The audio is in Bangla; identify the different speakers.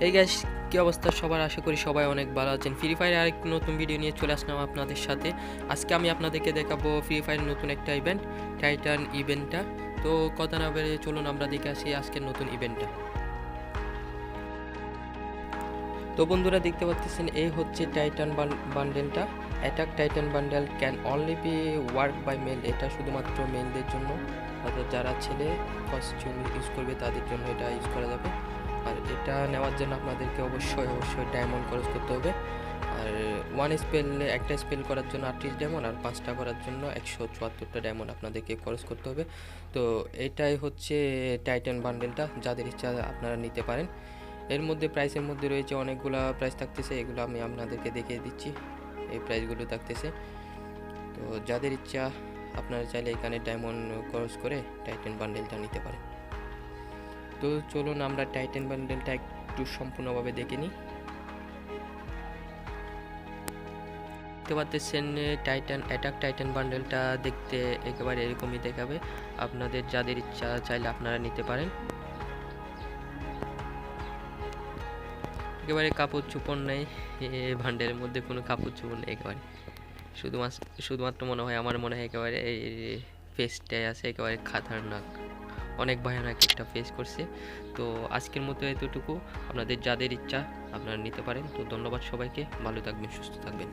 Speaker 1: এই গাইস, কি অবস্থা সবার? আশা করি সবাই অনেক ভালো আছেন। ফ্রি ফায়ার আরেক নতুন ভিডিও নিয়ে চলে আসলাম আপনাদের সাথে। আজকে আমি আপনাদেরকে দেখাবো ফ্রি ফায়ারের নতুন একটা ইভেন্ট, টাইটান ইভেন্টটা। তো কথা না বেড়ে চলুন আমরা দেখে আসি আজকের নতুন ইভেন্টটা। তো বন্ধুরা, দেখতে পাচ্ছেন এই হচ্ছে টাইটান বান্ডেলটা। Attack Titan bundle can only be work by male. এটা শুধুমাত্র মেলদের জন্য, অর্থাৎ যারা ছেলে কস্টিউম ইউজ করবে তাদের জন্য এটা ইউজ করা যাবে। আর এটা নেওয়ার জন্য আপনাদেরকে অবশ্যই ডায়মন্ড খরচ করতে হবে। আর একটা স্পেল করার জন্য 38 ডায়মন্ড, আর 5টা করার জন্য 174টা ডায়মন্ড আপনাদেরকে খরচ করতে হবে। তো এটাই হচ্ছে টাইটান বান্ডেলটা, যাদের ইচ্ছা আপনারা নিতে পারেন। এর মধ্যে প্রাইসের মধ্যে রয়েছে অনেকগুলো প্রাইস থাকতেছে, এগুলো আমি আপনাদেরকে দেখিয়ে দিচ্ছি। এই প্রাইসগুলো থাকতেছে। তো যাদের ইচ্ছা আপনারা চাইলে এখানে ডায়মন্ড খরচ করে টাইটান বান্ডেলটা নিতে পারেন। তো চলুন আমরা টাইটান বান্ডেলটা একটু সম্পূর্ণভাবে দেখে নিই। দেখতে পাচ্ছেন অ্যাটাক টাইটান বান্ডেলটা দেখতে একেবারে এরকমই দেখাবে। আপনাদের যাদের ইচ্ছা চাইলে আপনারা নিতে পারেন। একেবারে কাপড় চোপড় নেই, বান্ডেলের মধ্যে কোনো কাপড় চোপড় নেই একেবারে। শুধুমাত্র মনে হয়, আমার মনে হয় একেবারে এই ফেসটাই আছে একেবারে খাতারনাক, অনেক ভয়ানক একটা ফেস করছে। তো আজকের মতো এতটুকু। আপনাদের যাদের ইচ্ছা আপনারা নিতে পারেন। তো ধন্যবাদ সবাইকে, ভালো থাকবেন, সুস্থ থাকবেন।